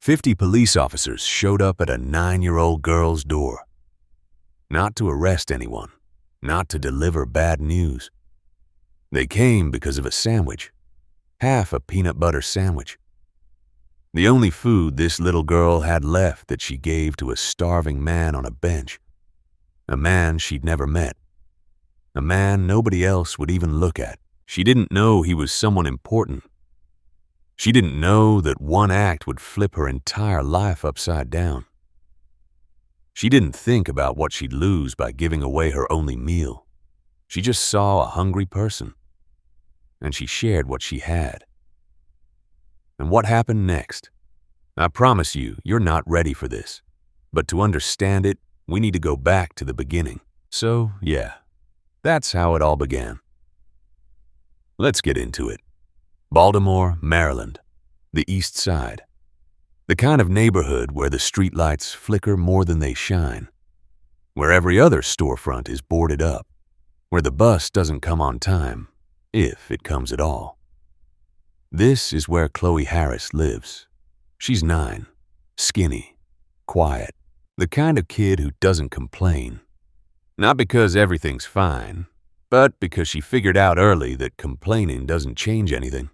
50 police officers showed up at a 9-year-old girl's door. Not to arrest anyone, not to deliver bad news. They came because of a sandwich, half a peanut butter sandwich. The only food this little girl had left that she gave to a starving man on a bench. A man she'd never met. A man nobody else would even look at. She didn't know he was someone important. She didn't know that one act would flip her entire life upside down. She didn't think about what she'd lose by giving away her only meal. She just saw a hungry person, and she shared what she had. And what happened next? I promise you, you're not ready for this. But to understand it, we need to go back to the beginning. So, yeah, that's how it all began. Let's get into it. Baltimore, Maryland, the East Side. The kind of neighborhood where the streetlights flicker more than they shine, where every other storefront is boarded up, where the bus doesn't come on time, if it comes at all. This is where Chloe Harris lives. She's 9, skinny, quiet, the kind of kid who doesn't complain. Not because everything's fine, but because she figured out early that complaining doesn't change anything.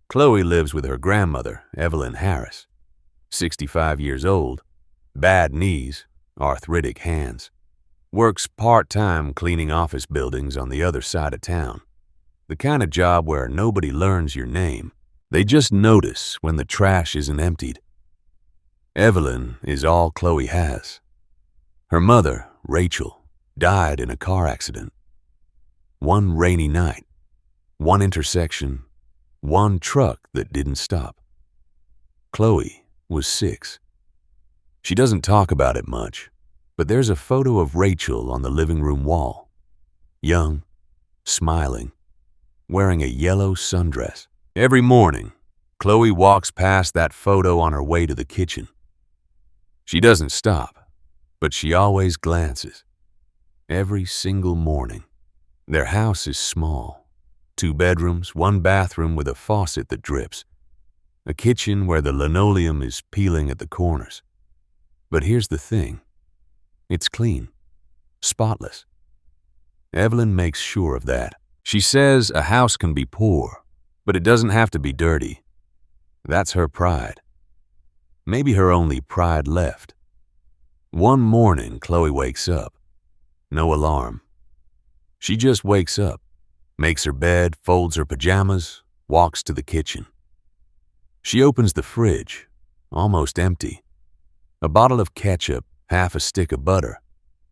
Chloe lives with her grandmother, Evelyn Harris, 65 years old, bad knees, arthritic hands, works part-time cleaning office buildings on the other side of town. The kind of job where nobody learns your name. They just notice when the trash isn't emptied. Evelyn is all Chloe has. Her mother, Rachel, died in a car accident. One rainy night, one intersection, one truck that didn't stop. Chloe was 6. She doesn't talk about it much, but there's a photo of Rachel on the living room wall. Young, smiling, wearing a yellow sundress. Every morning, Chloe walks past that photo on her way to the kitchen. She doesn't stop, but she always glances. Every single morning. Their house is small. 2 bedrooms, 1 bathroom with a faucet that drips. A kitchen where the linoleum is peeling at the corners. But here's the thing. It's clean, spotless. Evelyn makes sure of that. She says a house can be poor, but it doesn't have to be dirty. That's her pride. Maybe her only pride left. One morning, Chloe wakes up. No alarm. She just wakes up, makes her bed, folds her pajamas, walks to the kitchen. She opens the fridge, almost empty. A bottle of ketchup, half a stick of butter,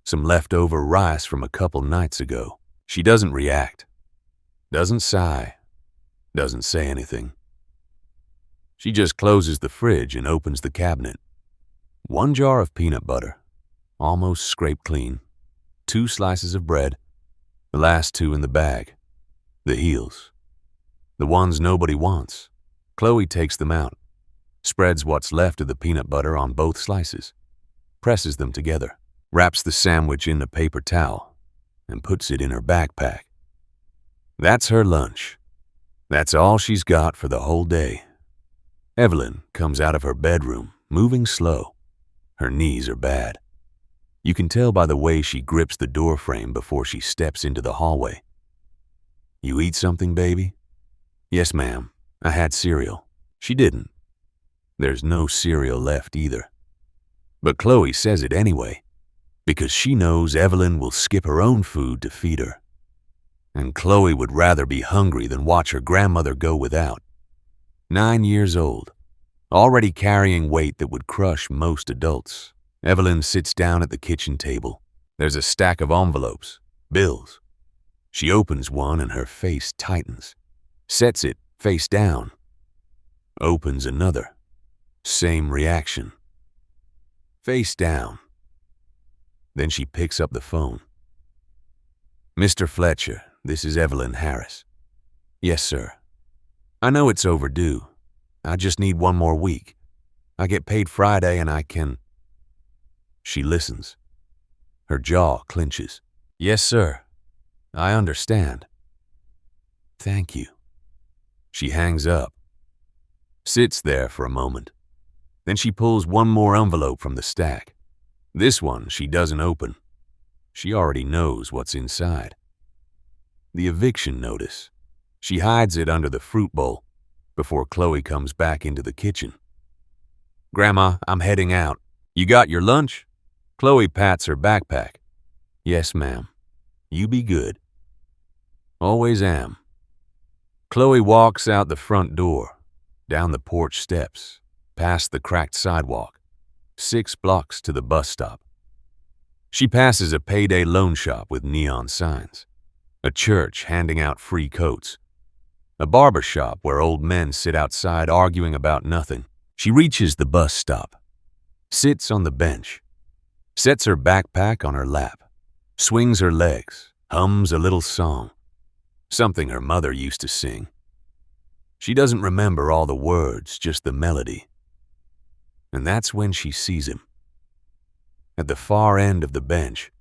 some leftover rice from a couple nights ago. She doesn't react. Doesn't sigh, doesn't say anything. She just closes the fridge and opens the cabinet. 1 jar of peanut butter, almost scraped clean. 2 slices of bread, the last 2 in the bag. The heels. The ones nobody wants. Chloe takes them out, spreads what's left of the peanut butter on both slices, presses them together, wraps the sandwich in a paper towel, and puts it in her backpack. That's her lunch. That's all she's got for the whole day. Evelyn comes out of her bedroom, moving slow. Her knees are bad. You can tell by the way she grips the doorframe before she steps into the hallway. "You eat something, baby?" "Yes, ma'am. I had cereal." She didn't. There's no cereal left either. But Chloe says it anyway, because she knows Evelyn will skip her own food to feed her. And Chloe would rather be hungry than watch her grandmother go without. 9 years old, already carrying weight that would crush most adults. Evelyn sits down at the kitchen table. There's a stack of envelopes, bills. She opens one and her face tightens, sets it face down. Opens another. Same reaction. Face down. Then she picks up the phone. "Mr. Fletcher, this is Evelyn Harris." "Yes, sir." "I know it's overdue. I just need 1 more week. I get paid Friday and I can..." She listens. Her jaw clenches. "Yes, sir. I understand." "Thank you." She hangs up. Sits there for a moment. Then she pulls one more envelope from the stack. This one she doesn't open. She already knows what's inside. The eviction notice. She hides it under the fruit bowl before Chloe comes back into the kitchen. "Grandma, I'm heading out. You got your lunch?" Chloe pats her backpack. "Yes, ma'am. You be good." "Always am." Chloe walks out the front door, down the porch steps, past the cracked sidewalk, 6 blocks to the bus stop. She passes a payday loan shop with neon signs, a church handing out free coats, a barber shop where old men sit outside arguing about nothing. She reaches the bus stop, sits on the bench, sets her backpack on her lap, swings her legs, hums a little song, something her mother used to sing. She doesn't remember all the words, just the melody. And that's when she sees him. At the far end of the bench,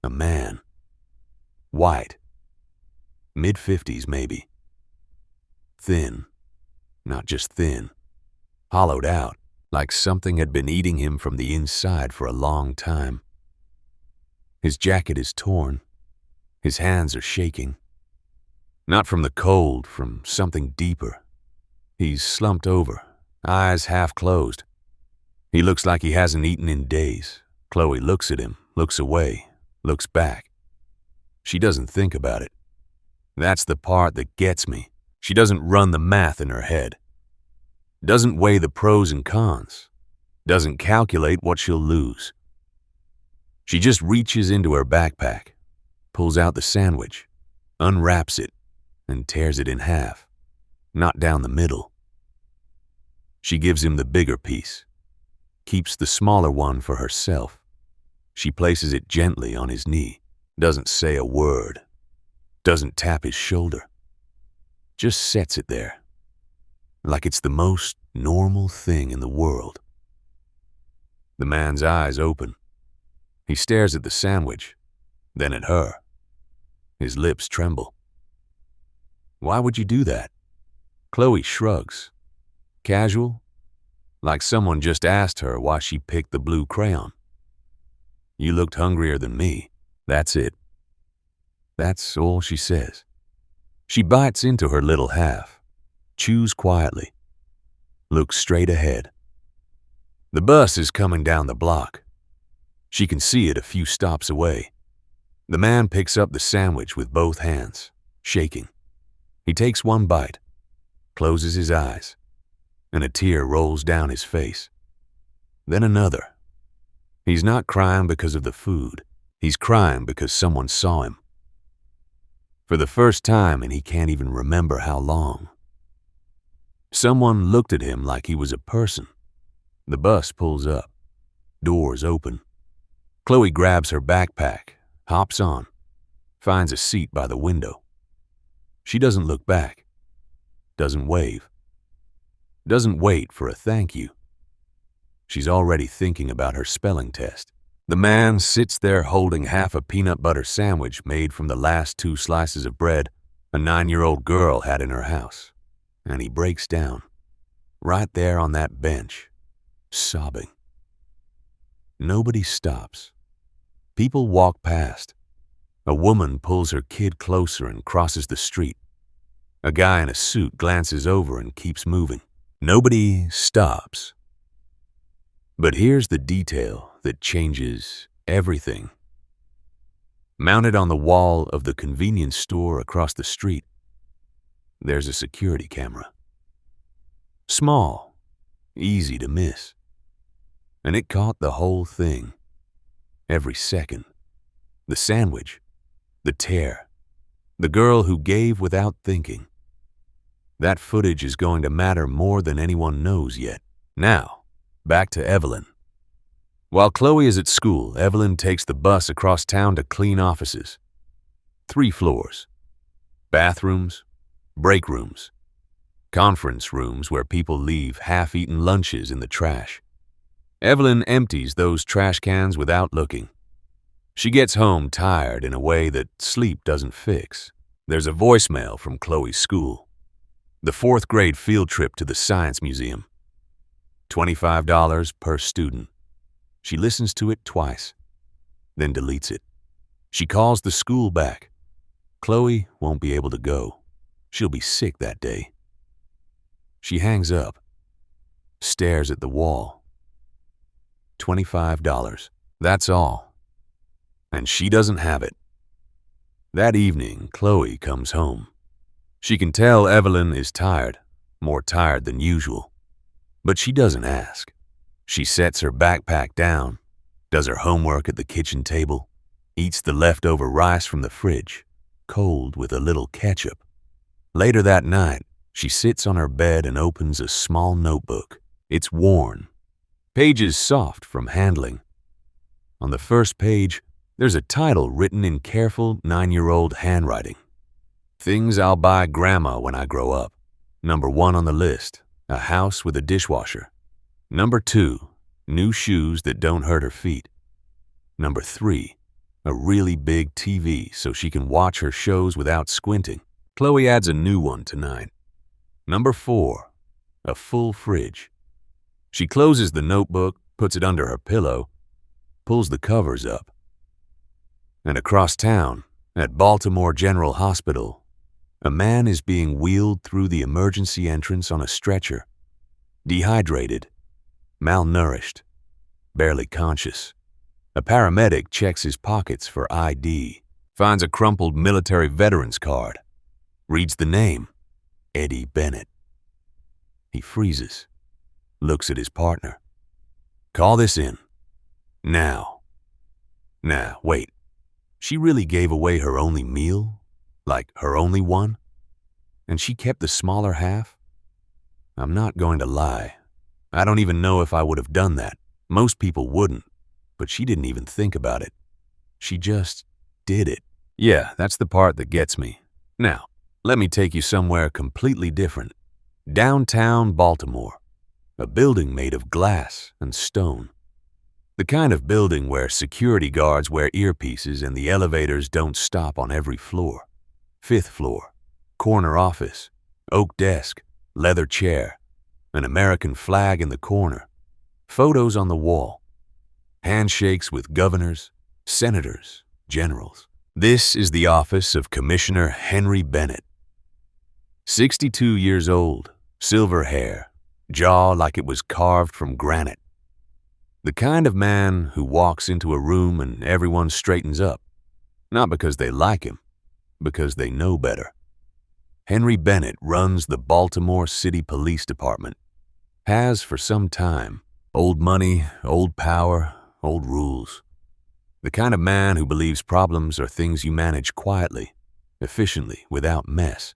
a man. White. Mid-50s maybe. Thin. Not just thin. Hollowed out, like something had been eating him from the inside for a long time. His jacket is torn. His hands are shaking. Not from the cold, from something deeper. He's slumped over, eyes half closed. He looks like he hasn't eaten in days. Chloe looks at him, looks away, looks back. She doesn't think about it. That's the part that gets me. She doesn't run the math in her head. Doesn't weigh the pros and cons. Doesn't calculate what she'll lose. She just reaches into her backpack, pulls out the sandwich, unwraps it, and tears it in half, not down the middle. She gives him the bigger piece, keeps the smaller one for herself. She places it gently on his knee, doesn't say a word, doesn't tap his shoulder, just sets it there, like it's the most normal thing in the world. The man's eyes open. He stares at the sandwich, then at her. His lips tremble. "Why would you do that?" Chloe shrugs. Casual, like someone just asked her why she picked the blue crayon. "You looked hungrier than me. That's it." That's all she says. She bites into her little half, chews quietly, looks straight ahead. The bus is coming down the block. She can see it a few stops away. The man picks up the sandwich with both hands, shaking. He takes one bite, closes his eyes, and a tear rolls down his face. Then another. He's not crying because of the food. He's crying because someone saw him. For the first time, and he can't even remember how long. Someone looked at him like he was a person. The bus pulls up. Doors open. Chloe grabs her backpack, hops on, finds a seat by the window. She doesn't look back, doesn't wave, doesn't wait for a thank you. She's already thinking about her spelling test. The man sits there holding half a peanut butter sandwich made from the last 2 slices of bread a 9-year-old girl had in her house, and he breaks down, right there on that bench, sobbing. Nobody stops. People walk past. A woman pulls her kid closer and crosses the street. A guy in a suit glances over and keeps moving. Nobody stops. But here's the detail that changes everything. Mounted on the wall of the convenience store across the street, there's a security camera. Small, easy to miss. And it caught the whole thing. Every second. The sandwich, the tear, the girl who gave without thinking. That footage is going to matter more than anyone knows yet. Now, back to Evelyn. While Chloe is at school, Evelyn takes the bus across town to clean offices. 3 floors. Bathrooms, break rooms, conference rooms where people leave half-eaten lunches in the trash. Evelyn empties those trash cans without looking. She gets home tired in a way that sleep doesn't fix. There's a voicemail from Chloe's school. The 4th grade field trip to the Science Museum. $25 per student. She listens to it twice, then deletes it. She calls the school back. Chloe won't be able to go. She'll be sick that day. She hangs up, stares at the wall. $25. That's all. And she doesn't have it. That evening, Chloe comes home. She can tell Evelyn is tired, more tired than usual. But she doesn't ask. She sets her backpack down, does her homework at the kitchen table, eats the leftover rice from the fridge, cold with a little ketchup. Later that night, she sits on her bed and opens a small notebook. It's worn, pages soft from handling. On the first page, there's a title written in careful 9-year-old handwriting. Things I'll buy Grandma when I grow up. Number 1 on the list, a house with a dishwasher. Number 2, new shoes that don't hurt her feet. Number 3, a really big TV so she can watch her shows without squinting. Chloe adds a new one tonight. Number 4, a full fridge. She closes the notebook, puts it under her pillow, pulls the covers up. And across town, at Baltimore General Hospital, a man is being wheeled through the emergency entrance on a stretcher. Dehydrated, malnourished, barely conscious. A paramedic checks his pockets for ID, finds a crumpled military veteran's card, reads the name, Eddie Bennett. He freezes, looks at his partner. Call this in. Now. Nah, wait. She really gave away her only meal? Like her only one? And she kept the smaller half? I'm not going to lie. I don't even know if I would have done that. Most people wouldn't. But she didn't even think about it. She just did it. Yeah, that's the part that gets me. Now, let me take you somewhere completely different. Downtown Baltimore. A building made of glass and stone. The kind of building where security guards wear earpieces and the elevators don't stop on every floor. 5th floor, corner office, oak desk, leather chair, an American flag in the corner, photos on the wall, handshakes with governors, senators, generals. This is the office of Commissioner Henry Bennett. 62 years old, silver hair, jaw like it was carved from granite. The kind of man who walks into a room and everyone straightens up, not because they like him, because they know better. Henry Bennett runs the Baltimore City Police Department. Has for some time. Old money, old power, old rules. The kind of man who believes problems are things you manage quietly, efficiently, without mess.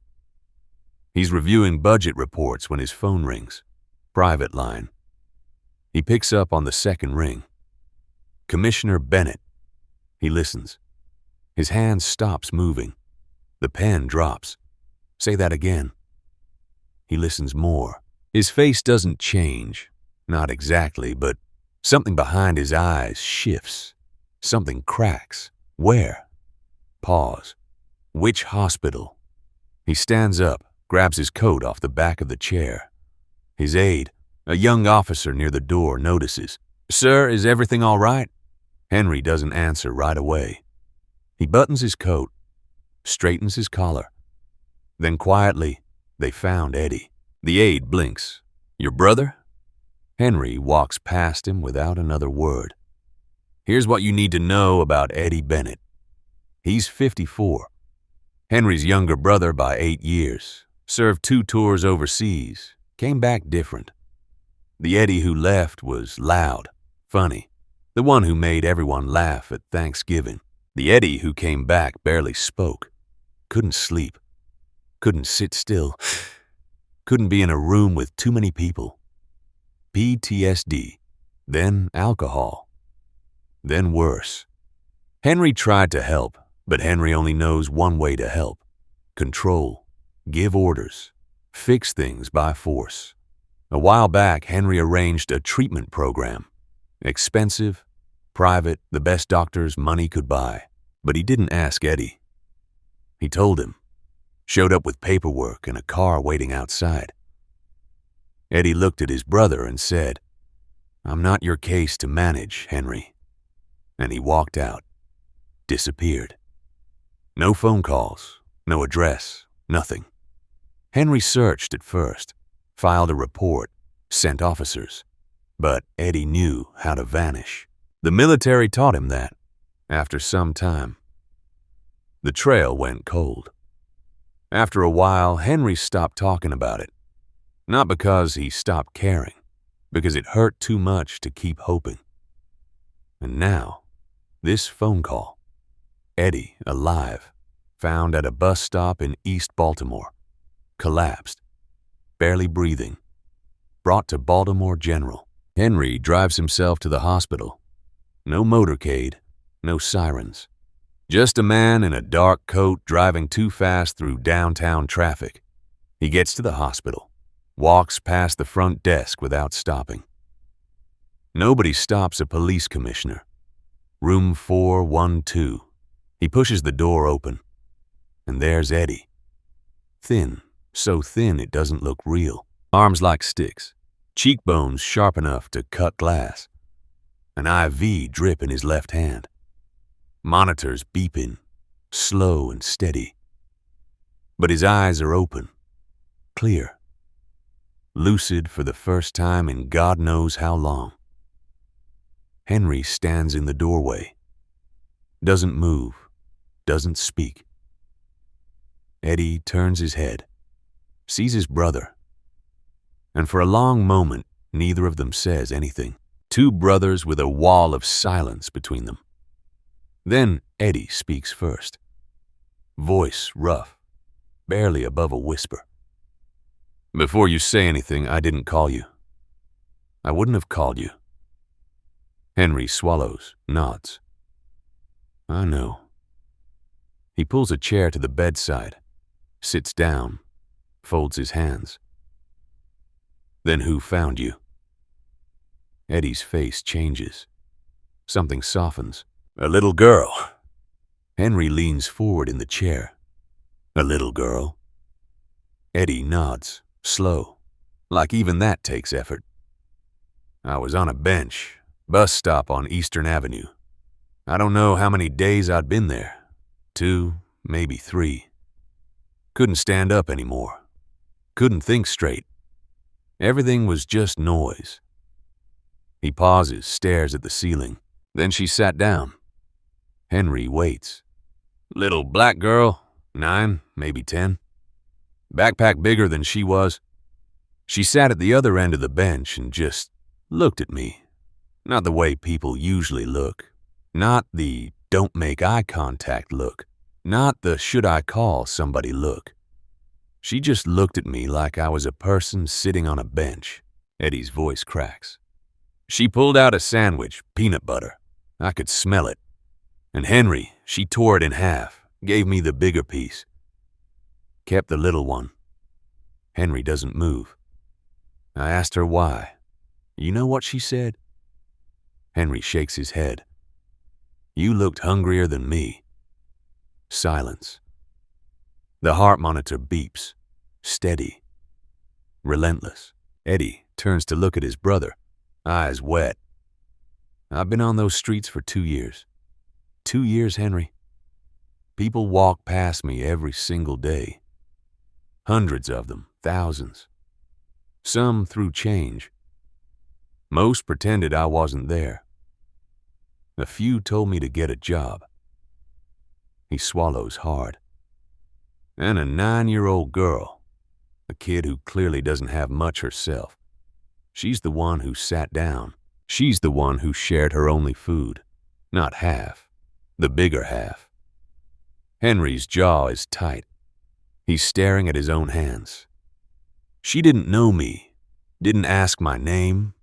He's reviewing budget reports when his phone rings. Private line. He picks up on the second ring. Commissioner Bennett. He listens. His hand stops moving. The pen drops. Say that again. He listens more. His face doesn't change. Not exactly, but something behind his eyes shifts. Something cracks. Where? Pause. Which hospital? He stands up, grabs his coat off the back of the chair. His aide, a young officer near the door, notices. Sir, is everything all right? Henry doesn't answer right away. He buttons his coat, straightens his collar. Then quietly, they found Eddie. The aide blinks. Your brother? Henry walks past him without another word. Here's what you need to know about Eddie Bennett. He's 54. Henry's younger brother by 8 years. Served 2 tours overseas. Came back different. The Eddie who left was loud, funny. The one who made everyone laugh at Thanksgiving. The Eddie who came back barely spoke. Couldn't sleep. Couldn't sit still. Couldn't be in a room with too many people. PTSD. Then alcohol. Then worse. Henry tried to help, but Henry only knows one way to help. Control. Give orders. Fix things by force. A while back, Henry arranged a treatment program. Expensive, private, the best doctors money could buy. But he didn't ask Eddie. He told him. Showed up with paperwork and a car waiting outside. Eddie looked at his brother and said, I'm not your case to manage, Henry. And he walked out, disappeared. No phone calls, no address, nothing. Henry searched at first, filed a report, sent officers. But Eddie knew how to vanish. The military taught him that, after some time. The trail went cold. After a while, Henry stopped talking about it. Not because he stopped caring, because it hurt too much to keep hoping. And now, this phone call. Eddie, alive, found at a bus stop in East Baltimore. Collapsed, barely breathing. Brought to Baltimore General. Henry drives himself to the hospital. No motorcade, no sirens. Just a man in a dark coat driving too fast through downtown traffic. He gets to the hospital, walks past the front desk without stopping. Nobody stops a police commissioner. Room 412. He pushes the door open. And there's Eddie. Thin, so thin it doesn't look real. Arms like sticks. Cheekbones sharp enough to cut glass. An IV drip in his left hand. Monitors beeping, slow and steady. But his eyes are open, clear. Lucid for the first time in God knows how long. Henry stands in the doorway. Doesn't move, doesn't speak. Eddie turns his head, sees his brother. And for a long moment, neither of them says anything. Two brothers with a wall of silence between them. Then Eddie speaks first. Voice rough, barely above a whisper. Before you say anything, I didn't call you. I wouldn't have called you. Henry swallows, nods. I know. He pulls a chair to the bedside, sits down, folds his hands. Then who found you? Eddie's face changes. Something softens. A little girl. Henry leans forward in the chair. A little girl. Eddie nods, slow, like even that takes effort. I was on a bench, bus stop on Eastern Avenue. I don't know how many days I'd been there. 2, maybe 3. Couldn't stand up anymore. Couldn't think straight. Everything was just noise. He pauses, stares at the ceiling. Then she sat down. Henry waits. Little black girl, 9, maybe 10. Backpack bigger than she was. She sat at the other end of the bench and just looked at me. Not the way people usually look. Not the don't make eye contact look. Not the should I call somebody look. She just looked at me like I was a person sitting on a bench. Eddie's voice cracks. She pulled out a sandwich, peanut butter. I could smell it. And Henry, she tore it in half, gave me the bigger piece. Kept the little one. Henry doesn't move. I asked her why. You know what she said? Henry shakes his head. You looked hungrier than me. Silence. The heart monitor beeps, steady, relentless. Eddie turns to look at his brother, eyes wet. I've been on those streets for 2 years. 2 years, Henry. People walk past me every single day. Hundreds of them, thousands. Some through change. Most pretended I wasn't there. A few told me to get a job. He swallows hard. And a 9-year-old girl, a kid who clearly doesn't have much herself. She's the one who sat down. She's the one who shared her only food. Not half. The bigger half. Henry's jaw is tight. He's staring at his own hands. She didn't know me, didn't ask my name,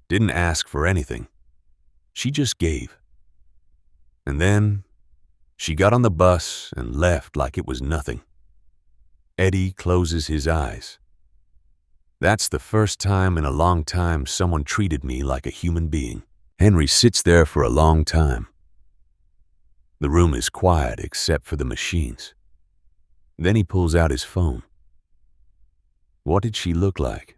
didn't ask for anything. She just gave. And then she got on the bus and left like it was nothing. Eddie closes his eyes. That's the first time in a long time someone treated me like a human being. Henry sits there for a long time. The room is quiet except for the machines. Then he pulls out his phone. What did she look like?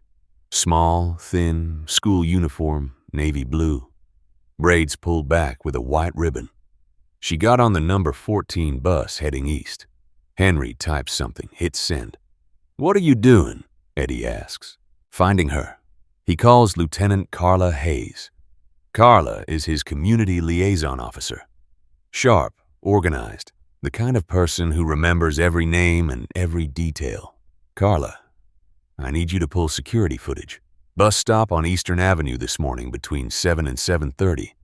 Small, thin, school uniform, navy blue, braids pulled back with a white ribbon. She got on the number 14 bus heading east. Henry types something, hits send. "What are you doing?" Eddie asks. "Finding her." He calls Lieutenant Carla Hayes. Carla is his community liaison officer. Sharp, organized, the kind of person who remembers every name and every detail. "Carla, I need you to pull security footage. Bus stop on Eastern Avenue this morning between 7 and 7:30.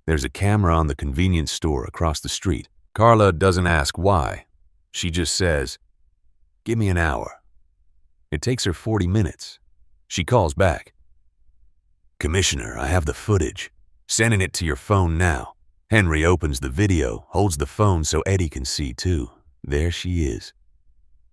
There's a camera on the convenience store across the street." Carla doesn't ask why. She just says, "Give me an hour." It takes her 40 minutes. She calls back. "Commissioner, I have the footage. Sending it to your phone now." Henry opens the video, holds the phone so Eddie can see too. There she is.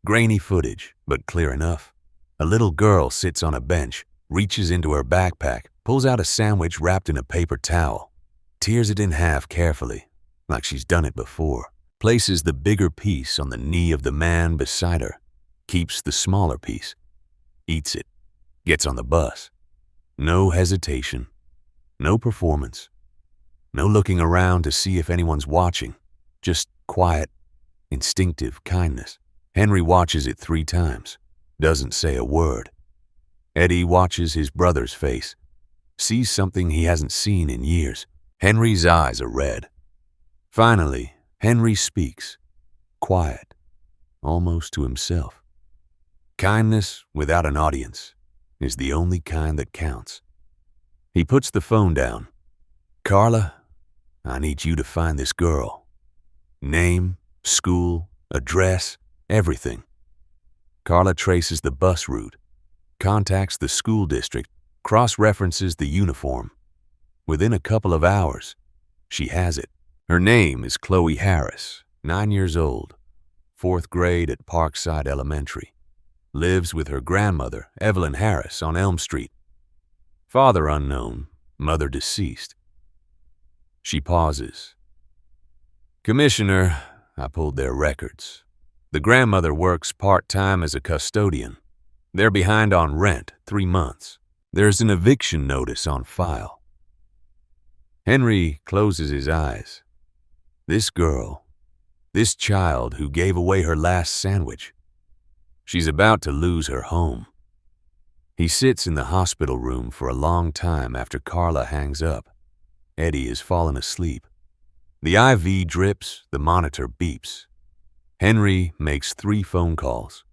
Grainy footage, but clear enough. A little girl sits on a bench, reaches into her backpack, pulls out a sandwich wrapped in a paper towel, tears it in half carefully, like she's done it before, places the bigger piece on the knee of the man beside her, keeps the smaller piece, eats it, gets on the bus. No hesitation, no performance, no looking around to see if anyone's watching, just quiet, instinctive kindness. Henry watches it 3 times, doesn't say a word. Eddie watches his brother's face, sees something he hasn't seen in years. Henry's eyes are red. Finally, Henry speaks, quiet, almost to himself. Kindness without an audience is the only kind that counts. He puts the phone down. "Carla, I need you to find this girl. Name, school, address, everything." Carla traces the bus route, contacts the school district, cross-references the uniform. Within a couple of hours, she has it. Her name is Chloe Harris, 9 years old, 4th grade at Parkside Elementary. Lives with her grandmother, Evelyn Harris, on Elm Street. Father unknown, mother deceased. She pauses. "Commissioner," I pulled their records. "The grandmother works part-time as a custodian. They're behind on rent, 3 months. There's an eviction notice on file." Henry closes his eyes. This girl, this child who gave away her last sandwich, she's about to lose her home. He sits in the hospital room for a long time after Carla hangs up. Eddie has fallen asleep. The IV drips, the monitor beeps. Henry makes 3 phone calls.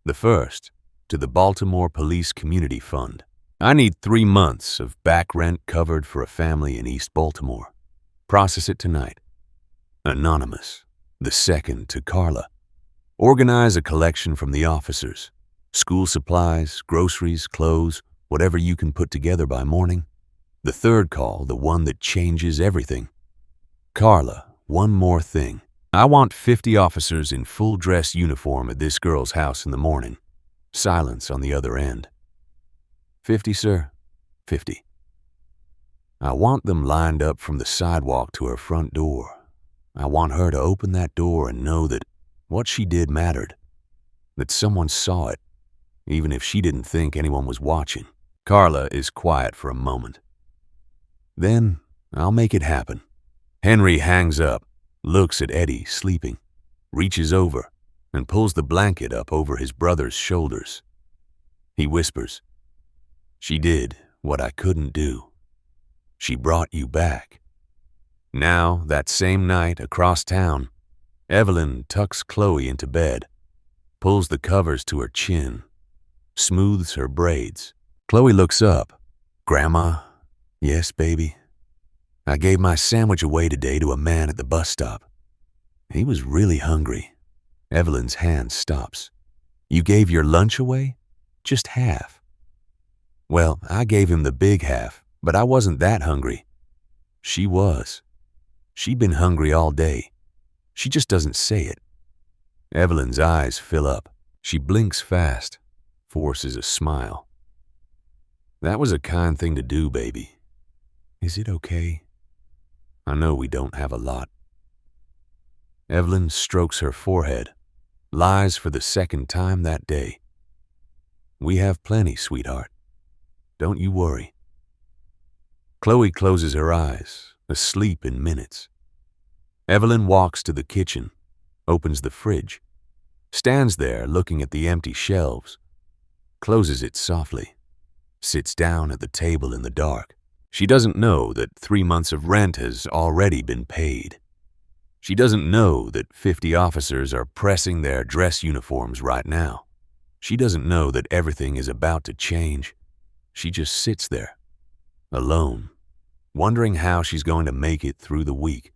The first, to the Baltimore Police Community Fund. "I need 3 months of back rent covered for a family in East Baltimore. Process it tonight." Anonymous. The second, to Carla. "Organize a collection from the officers. School supplies, groceries, clothes, whatever you can put together by morning." The third call, the one that changes everything. "Carla, one more thing. I want 50 officers in full dress uniform at this girl's house in the morning." Silence on the other end. "50, sir. 50. I want them lined up from the sidewalk to her front door. I want her to open that door and know that what she did mattered, that someone saw it, even if she didn't think anyone was watching." Carla is quiet for a moment. "Then I'll make it happen." Henry hangs up, looks at Eddie sleeping, reaches over, and pulls the blanket up over his brother's shoulders. He whispers, "She did what I couldn't do. She brought you back." Now, that same night, across town, Evelyn tucks Chloe into bed, pulls the covers to her chin, smooths her braids. Chloe looks up. "Grandma?" "Yes, baby. I gave my sandwich away today to a man at the bus stop. He was really hungry." Evelyn's hand stops. "You gave your lunch away?" "Just half." "Well, I gave him the big half, but I wasn't that hungry." She was. She'd been hungry all day. She just doesn't say it. Evelyn's eyes fill up. She blinks fast, forces a smile. "That was a kind thing to do, baby. Is it okay? I know we don't have a lot." Evelyn strokes her forehead, lies for the second time that day. "We have plenty, sweetheart. Don't you worry." Chloe closes her eyes, asleep in minutes. Evelyn walks to the kitchen, opens the fridge, stands there looking at the empty shelves, closes it softly, sits down at the table in the dark. She doesn't know that 3 months of rent has already been paid. She doesn't know that 50 officers are pressing their dress uniforms right now. She doesn't know that everything is about to change. She just sits there, alone, wondering how she's going to make it through the week.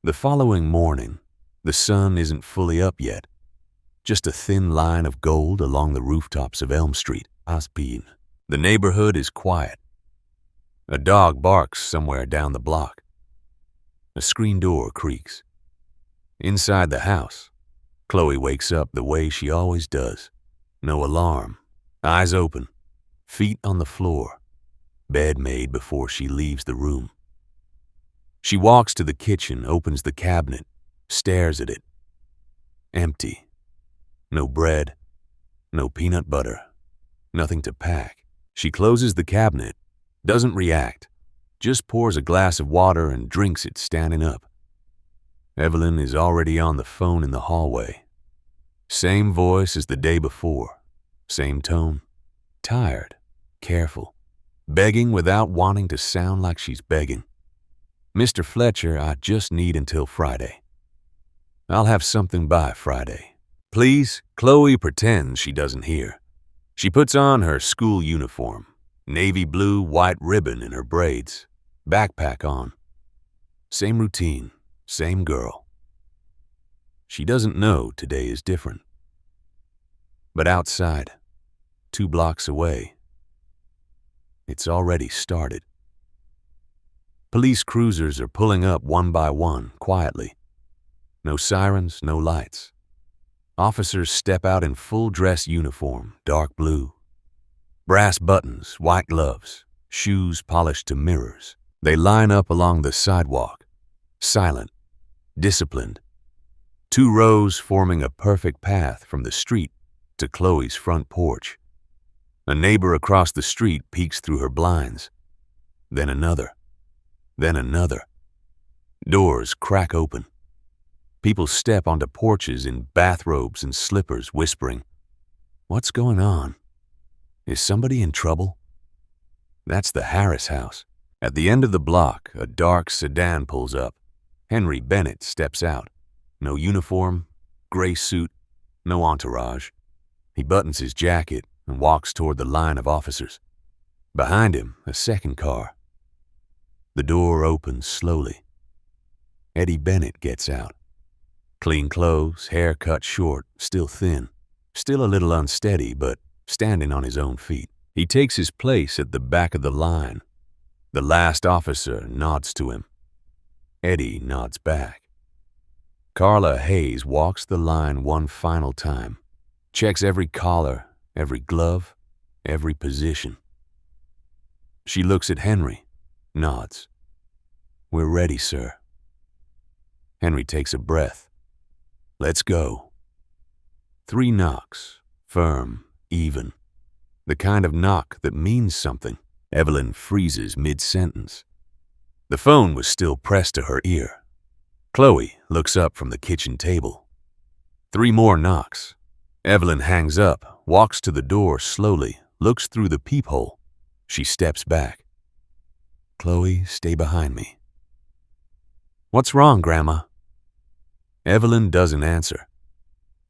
The following morning, the sun isn't fully up yet. Just a thin line of gold along the rooftops of Elm Street, Aspin. The neighborhood is quiet. A dog barks somewhere down the block. A screen door creaks. Inside the house, Chloe wakes up the way she always does. No alarm, eyes open, feet on the floor, bed made before she leaves the room. She walks to the kitchen, opens the cabinet, stares at it. Empty. No bread, no peanut butter, nothing to pack. She closes the cabinet, doesn't react, just pours a glass of water and drinks it standing up. Evelyn is already on the phone in the hallway. Same voice as the day before, same tone. Tired, careful, begging without wanting to sound like she's begging. Mr. Fletcher, I just need until Friday. I'll have something by Friday. Please. Chloe pretends she doesn't hear. She puts on her school uniform, navy blue, white ribbon in her braids, backpack on. Same routine, same girl. She doesn't know today is different. But outside, 2 blocks away, it's already started. Police cruisers are pulling up one by one, quietly. No sirens, no lights. Officers step out in full dress uniform, dark blue. Brass buttons, white gloves, shoes polished to mirrors. They line up along the sidewalk, silent, disciplined. 2 rows forming a perfect path from the street to Chloe's front porch. A neighbor across the street peeks through her blinds. Then another. Then another. Doors crack open. People step onto porches in bathrobes and slippers, whispering, "What's going on? Is somebody in trouble?" That's the Harris house. At the end of the block, a dark sedan pulls up. Eddie Bennett steps out. No uniform, gray suit, no entourage. He buttons his jacket and walks toward the line of officers. Behind him, a second car. The door opens slowly. Eddie Bennett gets out. Clean clothes, hair cut short, still thin, still a little unsteady, but standing on his own feet. He takes his place at the back of the line. The last officer nods to him. Eddie nods back. Carla Hayes walks the line one final time, checks every collar, every glove, every position. She looks at Henry, nods. "We're ready, sir." Henry takes a breath. "Let's go." 3 knocks, firm, even. The kind of knock that means something. Evelyn freezes mid-sentence. The phone was still pressed to her ear. Chloe looks up from the kitchen table. 3 more knocks. Evelyn hangs up, walks to the door slowly, looks through the peephole. She steps back. "Chloe, stay behind me." "What's wrong, Grandma?" Evelyn doesn't answer.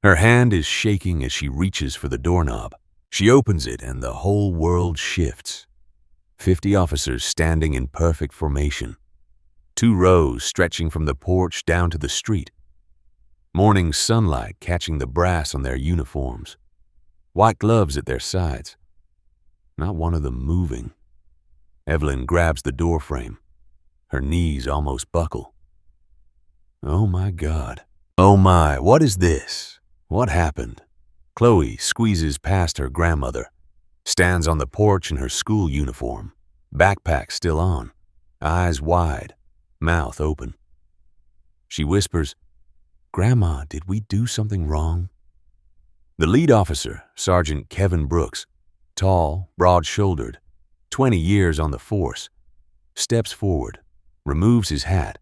Her hand is shaking as she reaches for the doorknob. She opens it and the whole world shifts. 50 officers standing in perfect formation. 2 rows stretching from the porch down to the street. Morning sunlight catching the brass on their uniforms. White gloves at their sides. Not one of them moving. Evelyn grabs the doorframe. Her knees almost buckle. Oh my God. Oh my, what is this? What happened? Chloe squeezes past her grandmother, stands on the porch in her school uniform, backpack still on, eyes wide, mouth open. She whispers, "Grandma, did we do something wrong?" The lead officer, Sergeant Kevin Brooks, tall, broad-shouldered, 20 years on the force, steps forward, removes his hat,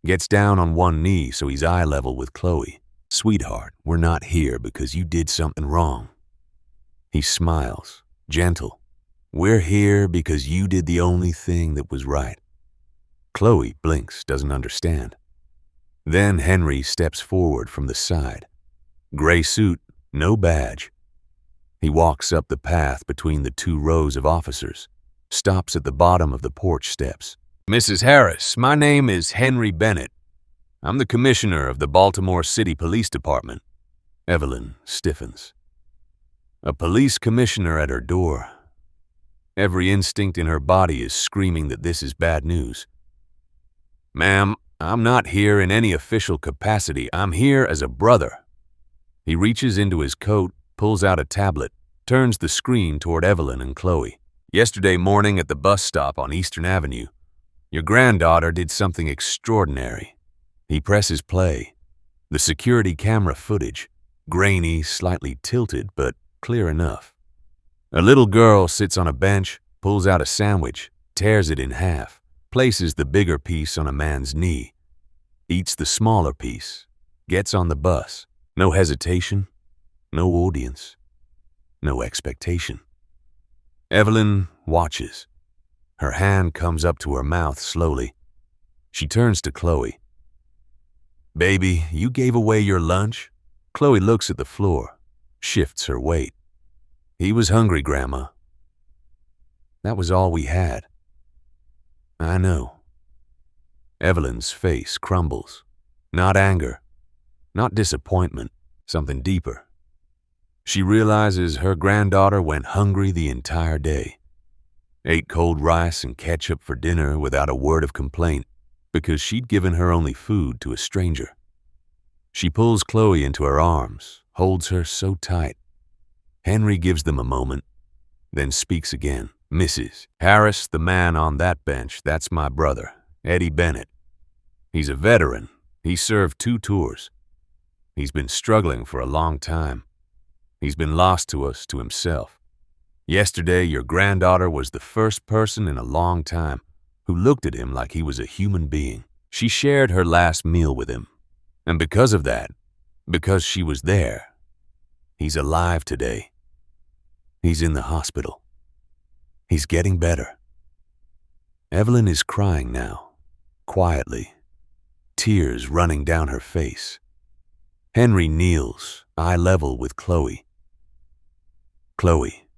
gets down on one knee so he's eye level with Chloe. "Sweetheart, we're not here because you did something wrong." He smiles, gentle. "We're here because you did the only thing that was right." Chloe blinks, doesn't understand. Then Henry steps forward from the side. Gray suit, no badge. He walks up the path between the two rows of officers, stops at the bottom of the porch steps. "Mrs. Harris, my name is Henry Bennett. I'm the commissioner of the Baltimore City Police Department." Evelyn stiffens. A police commissioner at her door. Every instinct in her body is screaming that this is bad news. "Ma'am, I'm not here in any official capacity. I'm here as a brother." He reaches into his coat, pulls out a tablet, turns the screen toward Evelyn and Chloe. "Yesterday morning at the bus stop on Eastern Avenue, your granddaughter did something extraordinary." He presses play. The security camera footage, grainy, slightly tilted, but clear enough. A little girl sits on a bench, pulls out a sandwich, tears it in half, places the bigger piece on a man's knee, eats the smaller piece, gets on the bus. No hesitation, no audience, no expectation. Evelyn watches. Her hand comes up to her mouth slowly. She turns to Chloe. "Baby, you gave away your lunch?" Chloe looks at the floor, shifts her weight. "He was hungry, Grandma." "That was all we had." "I know." Evelyn's face crumbles. Not anger, not disappointment, something deeper. She realizes her granddaughter went hungry the entire day. Ate cold rice and ketchup for dinner without a word of complaint because she'd given her only food to a stranger. She pulls Chloe into her arms, holds her so tight. Henry gives them a moment, then speaks again. "Mrs. Harris, the man on that bench, that's my brother, Eddie Bennett. He's a veteran. He served 2 tours. He's been struggling for a long time. He's been lost to us, to himself. Yesterday, your granddaughter was the first person in a long time who looked at him like he was a human being. She shared her last meal with him. And because of that, because she was there, he's alive today. He's in the hospital. He's getting better." Evelyn is crying now, quietly, tears running down her face. Henry kneels, eye level with Chloe. "Chloe,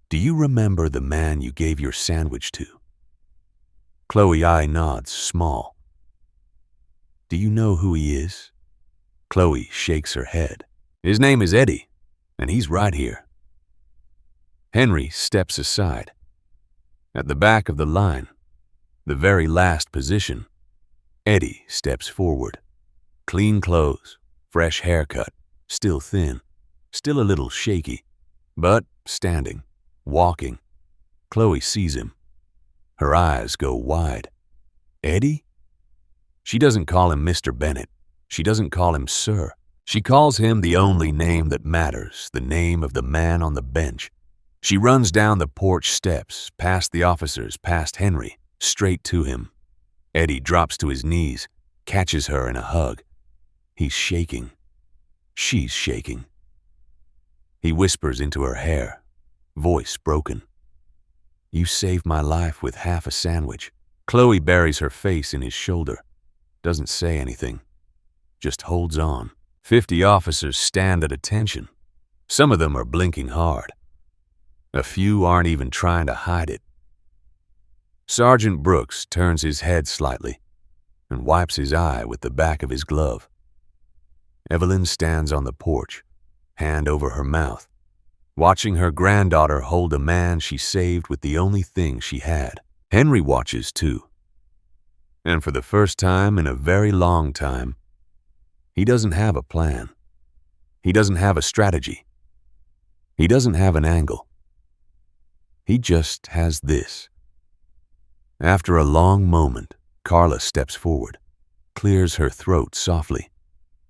do you remember the man you gave your sandwich to?" Chloe eye nods, small. "Do you know who he is?" Chloe shakes her head. "His name is Eddie, and he's right here." Henry steps aside. At the back of the line, the very last position, Eddie steps forward. Clean clothes, fresh haircut, still thin, still a little shaky, but standing, walking. Chloe sees him. Her eyes go wide. "Eddie?" She doesn't call him Mr. Bennett. She doesn't call him Sir. She calls him the only name that matters, the name of the man on the bench. She runs down the porch steps, past the officers, past Henry, straight to him. Eddie drops to his knees, catches her in a hug. He's shaking. She's shaking. He whispers into her hair, voice broken. "You saved my life with half a sandwich." Chloe buries her face in his shoulder, doesn't say anything, just holds on. 50 officers stand at attention. Some of them are blinking hard. A few aren't even trying to hide it. Sergeant Brooks turns his head slightly and wipes his eye with the back of his glove. Evelyn stands on the porch, hand over her mouth, watching her granddaughter hold a man she saved with the only thing she had. Henry watches too. And for the first time in a very long time, he doesn't have a plan. He doesn't have a strategy. He doesn't have an angle. He just has this. After a long moment, Carla steps forward, clears her throat softly.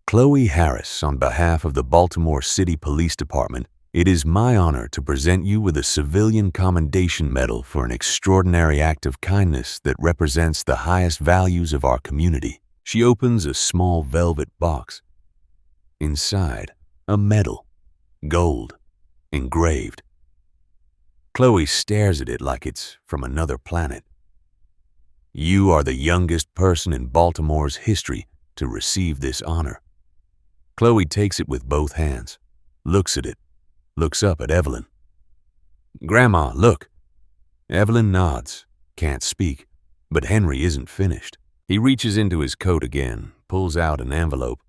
"Chloe Harris, on behalf of the Baltimore City Police Department, It is my honor to present you with a Civilian Commendation Medal for an extraordinary act of kindness that represents the highest values of our community. She opens a small velvet box. Inside, a medal, gold, engraved. Chloe stares at it like it's from another planet. You are the youngest person in Baltimore's history to receive this honor. Chloe takes it with both hands, looks at it, looks up at Evelyn. Grandma, look. Evelyn nods, can't speak, but Henry isn't finished. He reaches into his coat again, pulls out an envelope,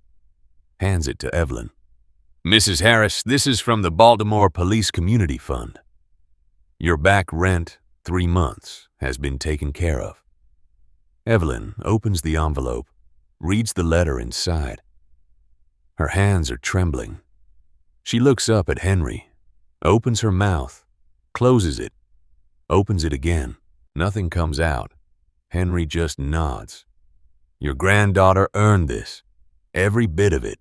hands it to Evelyn. Mrs. Harris, this is from the Baltimore Police Community Fund. Your back rent, 3 months, has been taken care of. Evelyn opens the envelope, reads the letter inside. Her hands are trembling. She looks up at Henry, opens her mouth, closes it, opens it again. Nothing comes out. Henry just nods. Your granddaughter earned this, every bit of it.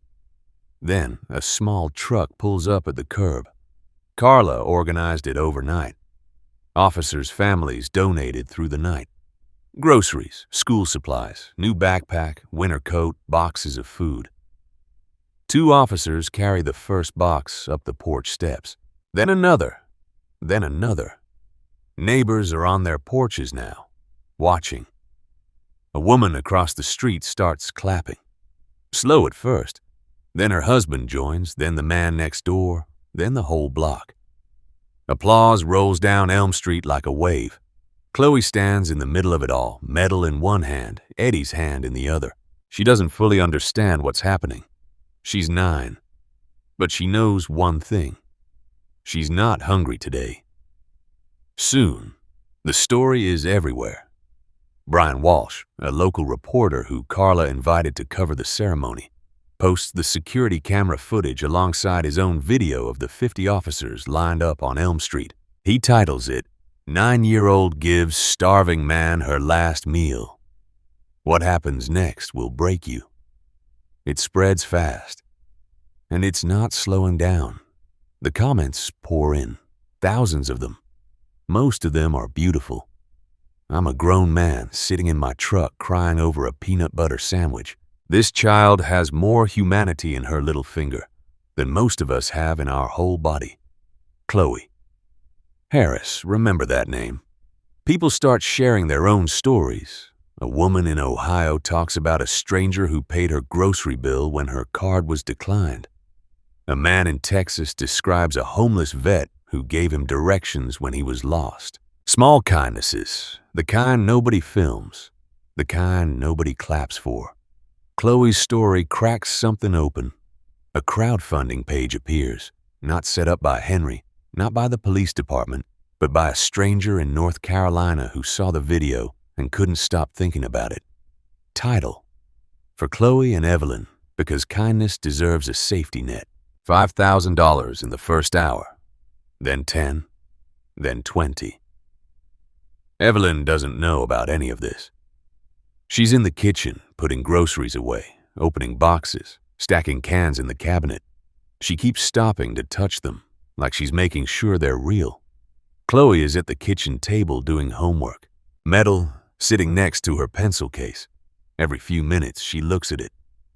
Then a small truck pulls up at the curb. Carla organized it overnight. Officers' families donated through the night. Groceries, school supplies, new backpack, winter coat, boxes of food. 2 officers carry the first box up the porch steps. Then another. Then another. Neighbors are on their porches now, watching. A woman across the street starts clapping. Slow at first. Then her husband joins, then the man next door, then the whole block. Applause rolls down Elm Street like a wave. Chloe stands in the middle of it all, medal in one hand, Eddie's hand in the other. She doesn't fully understand what's happening. She's 9. But she knows one thing. She's not hungry today. Soon, the story is everywhere. Brian Walsh, a local reporter who Carla invited to cover the ceremony, posts the security camera footage alongside his own video of the 50 officers lined up on Elm Street. He titles it, 9-year-old gives starving man her last meal. What happens next will break you. It spreads fast. And it's not slowing down. The comments pour in, thousands of them. Most of them are beautiful. I'm a grown man sitting in my truck crying over a peanut butter sandwich. This child has more humanity in her little finger than most of us have in our whole body. Chloe. Harris, remember that name. People start sharing their own stories. A woman in Ohio talks about a stranger who paid her grocery bill when her card was declined. A man in Texas describes a homeless vet who gave him directions when he was lost. Small kindnesses, the kind nobody films, the kind nobody claps for. Chloe's story cracks something open. A crowdfunding page appears, not set up by Henry, not by the police department, but by a stranger in North Carolina who saw the video and couldn't stop thinking about it. Title: For Chloe and Evelyn, because kindness deserves a safety net. $5,000 in the first hour, then 10, then 20. Evelyn doesn't know about any of this. She's in the kitchen, putting groceries away, opening boxes, stacking cans in the cabinet. She keeps stopping to touch them, like she's making sure they're real. Chloe is at the kitchen table doing homework, medal sitting next to her pencil case. Every few minutes, she looks at it,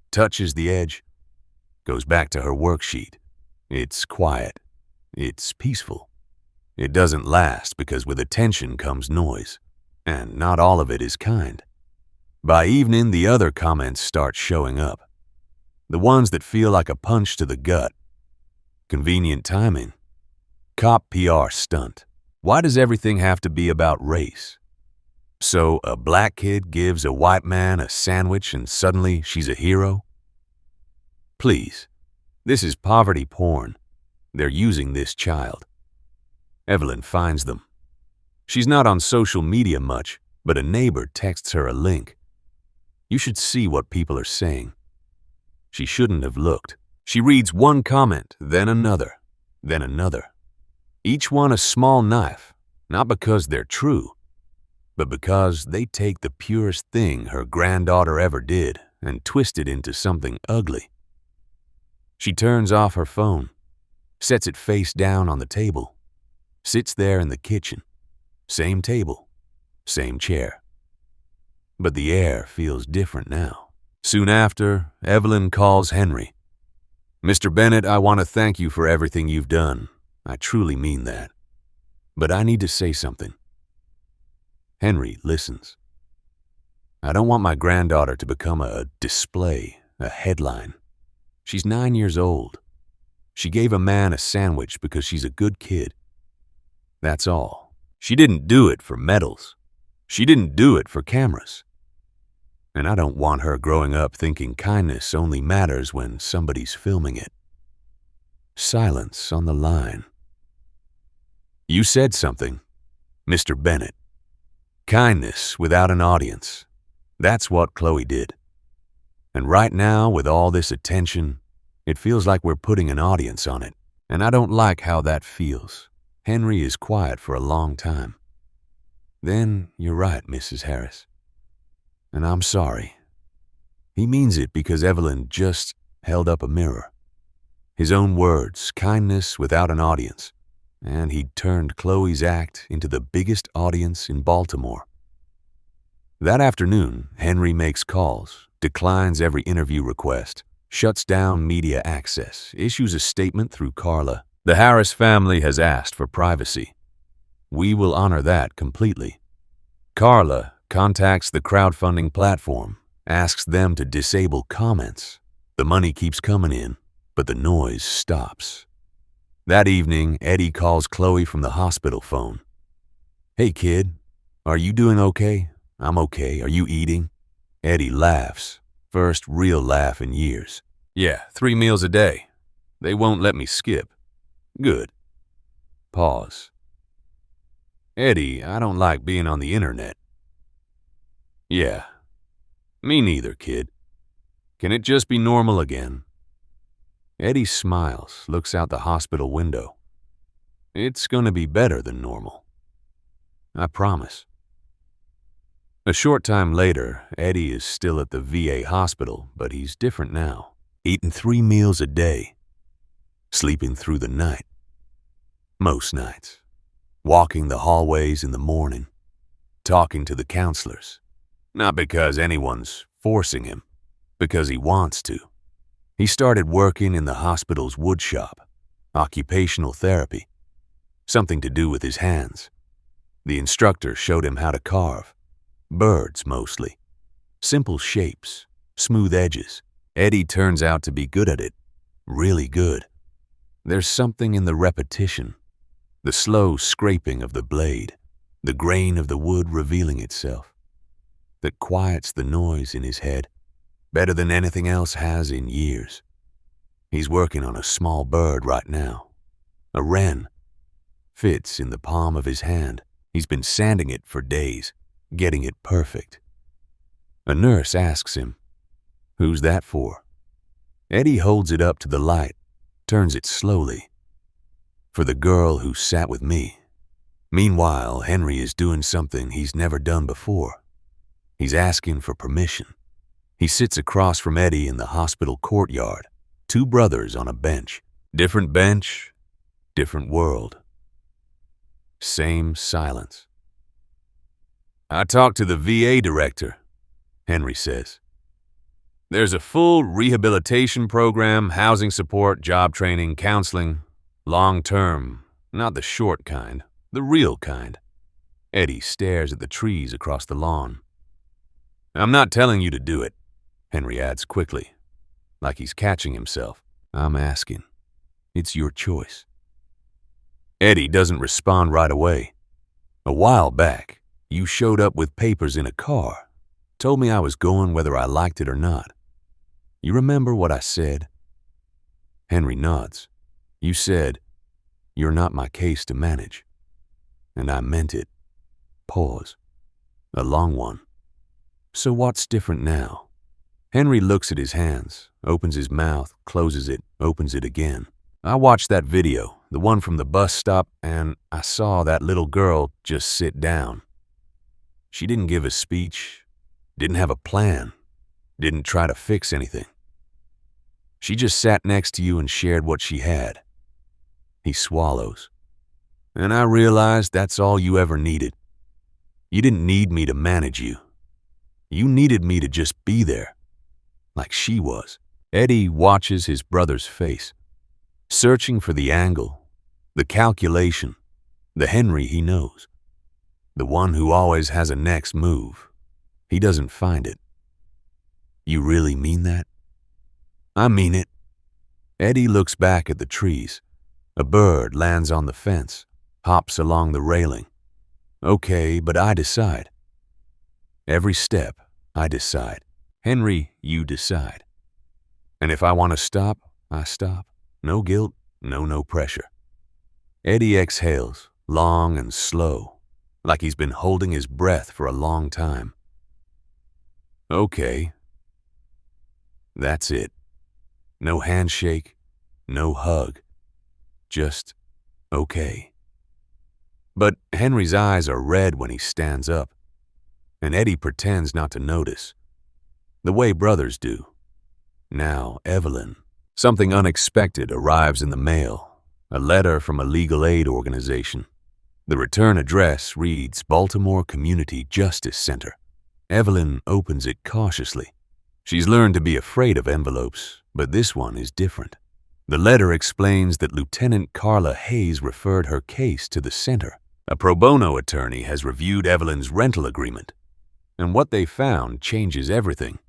touches the edge, goes back to her worksheet. It's quiet. It's peaceful. It doesn't last because with attention comes noise, and not all of it is kind. By evening, the other comments start showing up. The ones that feel like a punch to the gut. Convenient timing. Cop PR stunt. Why does everything have to be about race? So a black kid gives a white man a sandwich and suddenly she's a hero? Please, this is poverty porn. They're using this child. Evelyn finds them. She's not on social media much, but a neighbor texts her a link. You should see what people are saying. She shouldn't have looked. She reads one comment, then another, then another. Each one a small knife, not because they're true, but because they take the purest thing her granddaughter ever did and twist it into something ugly. She turns off her phone, sets it face down on the table, sits there in the kitchen. Same table, same chair. But the air feels different now. Soon after, Evelyn calls Henry. "Mr. Bennett, I want to thank you for everything you've done. I truly mean that. But I need to say something." Henry listens. "I don't want my granddaughter to become a display, a headline. She's 9 years old. She gave a man a sandwich because she's a good kid. That's all. She didn't do it for medals. She didn't do it for cameras. And I don't want her growing up thinking kindness only matters when somebody's filming it." Silence on the line. "You said something, Mr. Bennett. Kindness without an audience. That's what Chloe did. And right now, with all this attention, it feels like we're putting an audience on it. And I don't like how that feels." Henry is quiet for a long time. "Then you're right, Mrs. Harris. And I'm sorry." He means it because Evelyn just held up a mirror. His own words, kindness without an audience. And he'd turned Chloe's act into the biggest audience in Baltimore. That afternoon, Henry makes calls, declines every interview request, shuts down media access, issues a statement through Carla. "The Harris family has asked for privacy. We will honor that completely." Carla contacts the crowdfunding platform, asks them to disable comments. The money keeps coming in, but the noise stops. That evening, Eddie calls Chloe from the hospital phone. "Hey kid, are you doing okay?" "I'm okay. Are you eating?" Eddie laughs. First real laugh in years. "Yeah, 3 meals a day. They won't let me skip." "Good." Pause. "Eddie, I don't like being on the internet." "Yeah, me neither, kid. Can it just be normal again?" Eddie smiles, looks out the hospital window. "It's gonna be better than normal. I promise." A short time later, Eddie is still at the VA hospital, but he's different now. Eating 3 meals a day. Sleeping through the night. Most nights. Walking the hallways in the morning. Talking to the counselors. Not because anyone's forcing him, because he wants to. He started working in the hospital's wood shop. Occupational therapy. Something to do with his hands. The instructor showed him how to carve. Birds, mostly. Simple shapes, smooth edges. Eddie turns out to be good at it. Really good. There's something in the repetition. The slow scraping of the blade. The grain of the wood revealing itself. That quiets the noise in his head. Better than anything else has in years. He's working on a small bird right now. A wren. Fits in the palm of his hand. He's been sanding it for days. Getting it perfect. A nurse asks him, "Who's that for?" Eddie holds it up to the light, turns it slowly. "For the girl who sat with me." Meanwhile, Henry is doing something he's never done before. He's asking for permission. He sits across from Eddie in the hospital courtyard, 2 brothers on a bench. Different bench, different world. Same silence. "I talked to the VA director," Henry says. "There's a full rehabilitation program, housing support, job training, counseling. Long-term, not the short kind, the real kind." Eddie stares at the trees across the lawn. "I'm not telling you to do it," Henry adds quickly, like he's catching himself. "I'm asking. It's your choice." Eddie doesn't respond right away. "A while back, you showed up with papers in a car, told me I was going whether I liked it or not. You remember what I said?" Henry nods. "You said, 'You're not my case to manage.' And I meant it." Pause. A long one. "So what's different now?" Henry looks at his hands, opens his mouth, closes it, opens it again. "I watched that video, the one from the bus stop, and I saw that little girl just sit down. She didn't give a speech, didn't have a plan, didn't try to fix anything. She just sat next to you and shared what she had. He swallows. And I realized that's all you ever needed. You didn't need me to manage you. You needed me to just be there, like she was. Eddie watches his brother's face, searching for the angle, the calculation, the Henry he knows, the one who always has a next move. He doesn't find it. You really mean that? I mean it. Eddie looks back at the trees. A bird lands on the fence, hops along the railing. Okay, but I decide. Every step, I decide. Henry, you decide. And if I want to stop, I stop. No guilt, no pressure. Eddie exhales, long and slow, like he's been holding his breath for a long time. Okay. That's it. No handshake, no hug. Just okay. But Henry's eyes are red when he stands up, and Eddie pretends not to notice, the way brothers do. Now, Evelyn. Something unexpected arrives in the mail, a letter from a legal aid organization. The return address reads Baltimore Community Justice Center. Evelyn opens it cautiously. She's learned to be afraid of envelopes, but this one is different. The letter explains that Lieutenant Carla Hayes referred her case to the center. A pro bono attorney has reviewed Evelyn's rental agreement, and what they found changes everything.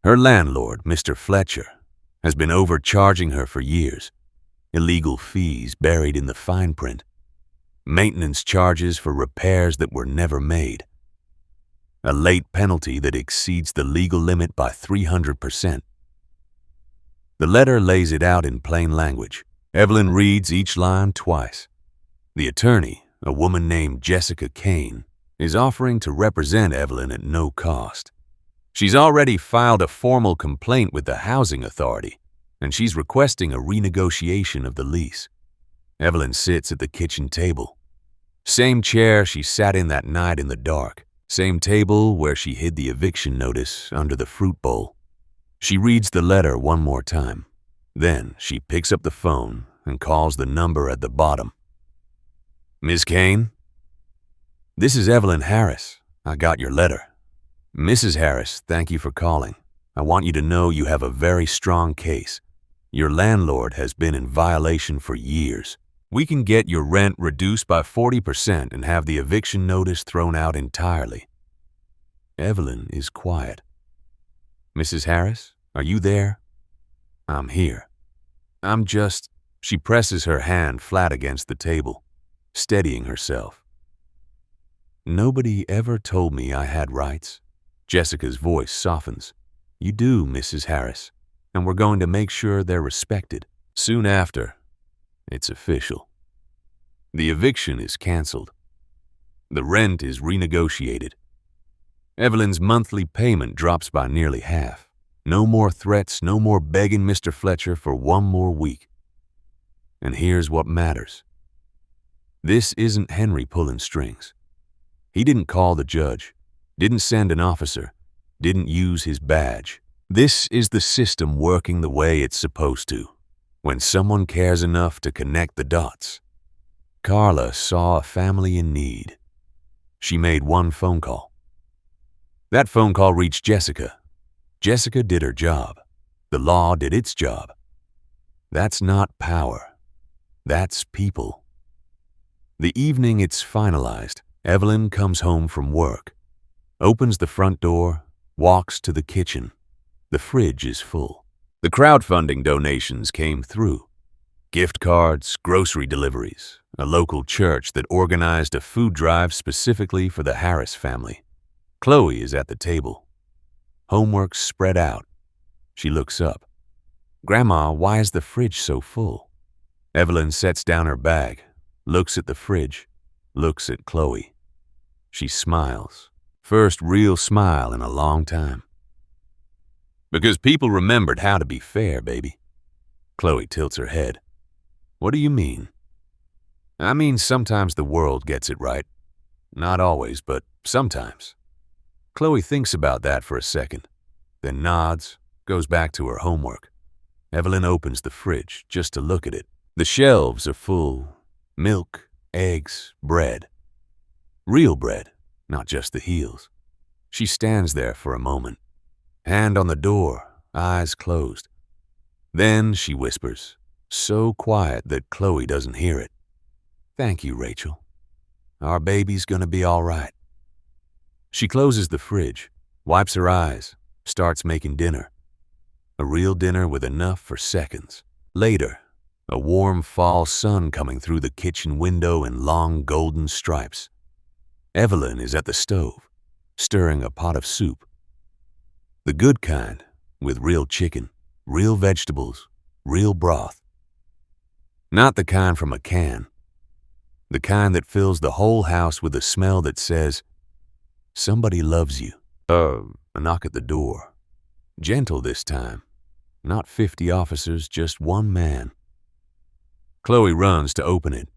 Her landlord, Mr. Fletcher, has been overcharging her for years. Illegal fees buried in the fine print. Maintenance charges for repairs that were never made. A late penalty that exceeds the legal limit by 300%. The letter lays it out in plain language. Evelyn reads each line twice. The attorney, a woman named Jessica Kane, is offering to represent Evelyn at no cost. She's already filed a formal complaint with the housing authority, and she's requesting a renegotiation of the lease. Evelyn sits at the kitchen table. Same chair she sat in that night in the dark. Same table where she hid the eviction notice under the fruit bowl. She reads the letter one more time. Then she picks up the phone and calls the number at the bottom. Ms. Kane? This is Evelyn Harris. I got your letter. Mrs. Harris, thank you for calling. I want you to know you have a very strong case. Your landlord has been in violation for years. We can get your rent reduced by 40% and have the eviction notice thrown out entirely. Evelyn is quiet. Mrs. Harris, are you there? I'm here. She presses her hand flat against the table, steadying herself. Nobody ever told me I had rights. Jessica's voice softens. You do, Mrs. Harris, and we're going to make sure they're respected. Soon after, it's official. The eviction is canceled. The rent is renegotiated. Evelyn's monthly payment drops by nearly half. No more threats, no more begging Mr. Fletcher for one more week. And here's what matters. This isn't Henry pulling strings. He didn't call the judge, didn't send an officer, didn't use his badge. This is the system working the way it's supposed to, when someone cares enough to connect the dots. Carla saw a family in need. She made one phone call. That phone call reached Jessica. Jessica did her job. The law did its job. That's not power. That's people. The evening it's finalized, Evelyn comes home from work, opens the front door, walks to the kitchen. The fridge is full. The crowdfunding donations came through. Gift cards, grocery deliveries, a local church that organized a food drive specifically for the Harris family. Chloe is at the table. Homework spread out. She looks up. Grandma, why is the fridge so full? Evelyn sets down her bag, looks at the fridge, looks at Chloe. She smiles. First real smile in a long time. Because people remembered how to be fair, baby. Chloe tilts her head. What do you mean? I mean, sometimes the world gets it right. Not always, but sometimes. Chloe thinks about that for a second, then nods, goes back to her homework. Evelyn opens the fridge just to look at it. The shelves are full. Milk, eggs, bread. Real bread, not just the heels. She stands there for a moment, hand on the door, eyes closed. Then she whispers, so quiet that Chloe doesn't hear it. "Thank you, Rachel. Our baby's gonna be all right." She closes the fridge, wipes her eyes, starts making dinner. A real dinner with enough for seconds. Later, a warm fall sun coming through the kitchen window in long golden stripes. Evelyn is at the stove, stirring a pot of soup. The good kind, with real chicken, real vegetables, real broth. Not the kind from a can. The kind that fills the whole house with a smell that says, "Somebody loves you." A knock at the door. Gentle this time. Not 50 officers, just one man. Chloe runs to open it.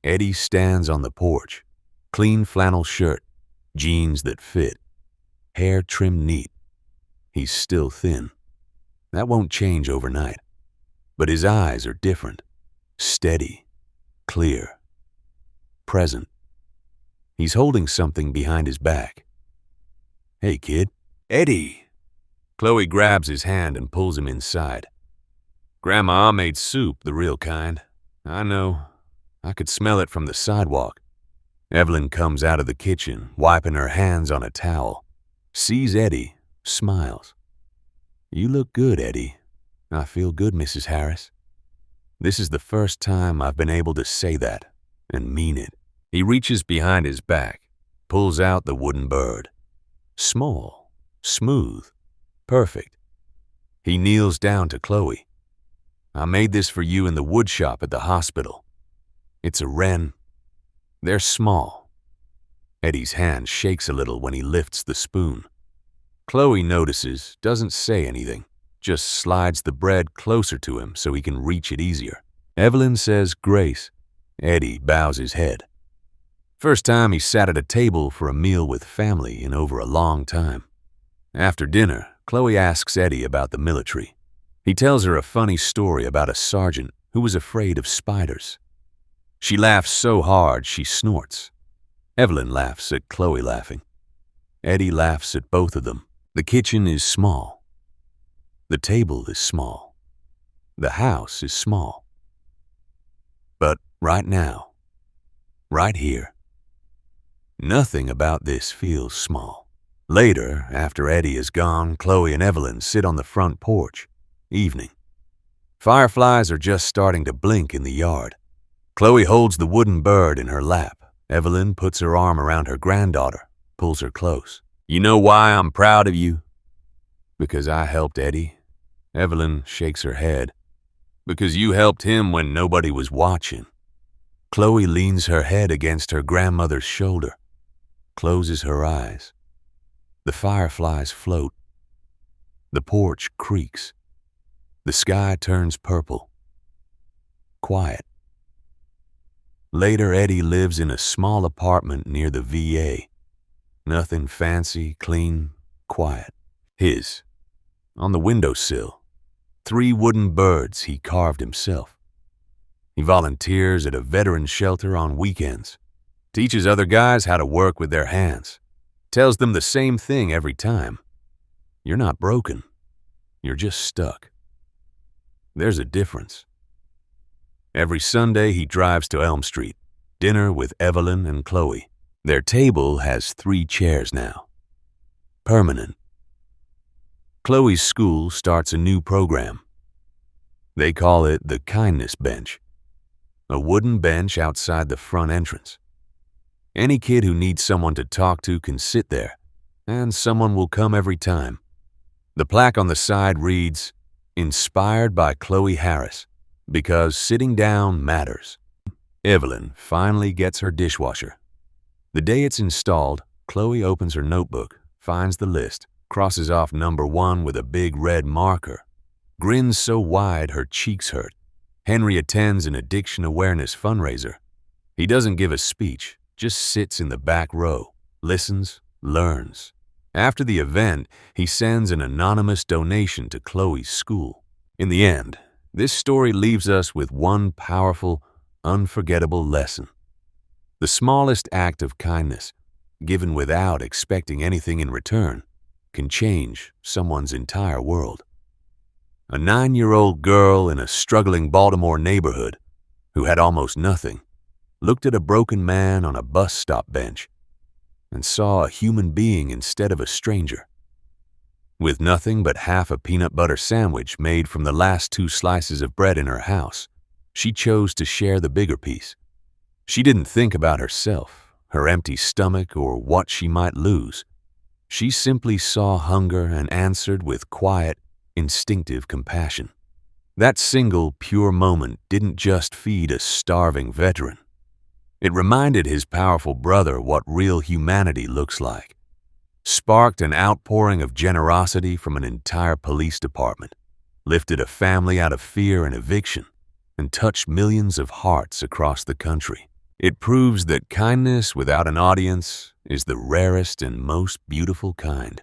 Eddie stands on the porch. Clean flannel shirt, jeans that fit, hair trimmed neat. He's still thin. That won't change overnight. But his eyes are different. Steady, clear, present. He's holding something behind his back. "Hey, kid." "Eddie." Chloe grabs his hand and pulls him inside. "Grandma made soup, the real kind. I know. I could smell it from the sidewalk." Evelyn comes out of the kitchen, wiping her hands on a towel. Sees Eddie, smiles. "You look good, Eddie." "I feel good, Mrs. Harris." This is the first time I've been able to say that and mean it. He reaches behind his back, pulls out the wooden bird. Small, smooth, perfect. He kneels down to Chloe. "I made this for you in the wood shop at the hospital. It's a wren. They're small." Eddie's hand shakes a little when he lifts the spoon. Chloe notices, doesn't say anything, just slides the bread closer to him so he can reach it easier. Evelyn says grace. Eddie bows his head. First time he sat at a table for a meal with family in over a long time. After dinner, Chloe asks Eddie about the military. He tells her a funny story about a sergeant who was afraid of spiders. She laughs so hard she snorts. Evelyn laughs at Chloe laughing. Eddie laughs at both of them. The kitchen is small. The table is small. The house is small. But right now, right here, nothing about this feels small. Later, after Eddie is gone, Chloe and Evelyn sit on the front porch. Evening. Fireflies are just starting to blink in the yard. Chloe holds the wooden bird in her lap. Evelyn puts her arm around her granddaughter, pulls her close. "You know why I'm proud of you?" "Because I helped Eddie." Evelyn shakes her head. "Because you helped him when nobody was watching." Chloe leans her head against her grandmother's shoulder, closes her eyes. The fireflies float. The porch creaks. The sky turns purple. Quiet. Later, Eddie lives in a small apartment near the VA. Nothing fancy, clean, quiet. His. On the windowsill, 3 wooden birds he carved himself. He volunteers at a veteran shelter on weekends, teaches other guys how to work with their hands, tells them the same thing every time. You're not broken. You're just stuck. There's a difference. Every Sunday he drives to Elm Street, dinner with Evelyn and Chloe. Their table has 3 chairs now. Permanent. Chloe's school starts a new program. They call it the Kindness Bench. A wooden bench outside the front entrance. Any kid who needs someone to talk to can sit there, and someone will come every time. The plaque on the side reads, "Inspired by Chloe Harris, because sitting down matters." Evelyn finally gets her dishwasher. The day it's installed, Chloe opens her notebook, finds the list, crosses off number 1 with a big red marker, grins so wide her cheeks hurt. Henry attends an addiction awareness fundraiser. He doesn't give a speech, just sits in the back row, listens, learns. After the event, he sends an anonymous donation to Chloe's school. In the end, This story leaves us with one powerful, unforgettable lesson. The smallest act of kindness, given without expecting anything in return, can change someone's entire world. A 9-year-old girl in a struggling Baltimore neighborhood who had almost nothing looked at a broken man on a bus stop bench and saw a human being instead of a stranger. With nothing but half a peanut butter sandwich made from the last 2 slices of bread in her house, she chose to share the bigger piece. She didn't think about herself, her empty stomach, or what she might lose. She simply saw hunger and answered with quiet, instinctive compassion. That single, pure moment didn't just feed a starving veteran. It reminded his powerful brother what real humanity looks like, sparked an outpouring of generosity from an entire police department, lifted a family out of fear and eviction, and touched millions of hearts across the country. It proves that kindness without an audience is the rarest and most beautiful kind.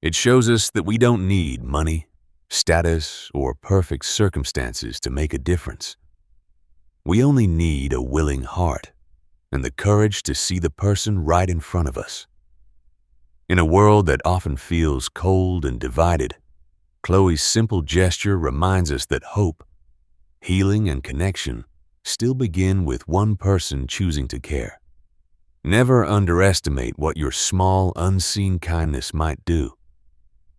It shows us that we don't need money, status, or perfect circumstances to make a difference. We only need a willing heart and the courage to see the person right in front of us. In a world that often feels cold and divided, Chloe's simple gesture reminds us that hope, healing, and connection still begin with one person choosing to care. Never underestimate what your small, unseen kindness might do.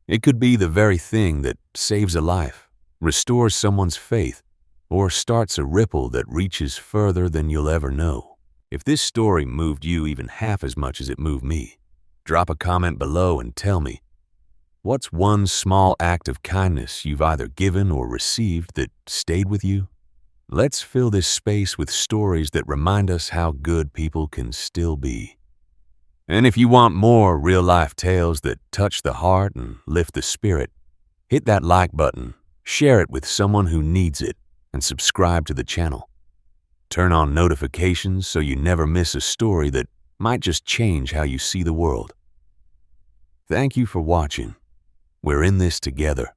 It could be the very thing that saves a life, restores someone's faith, or starts a ripple that reaches further than you'll ever know. If this story moved you even half as much as it moved me, drop a comment below and tell me, what's one small act of kindness you've either given or received that stayed with you? Let's fill this space with stories that remind us how good people can still be. And if you want more real-life tales that touch the heart and lift the spirit, hit that like button, share it with someone who needs it, and subscribe to the channel. Turn on notifications so you never miss a story that might just change how you see the world. Thank you for watching. We're in this together.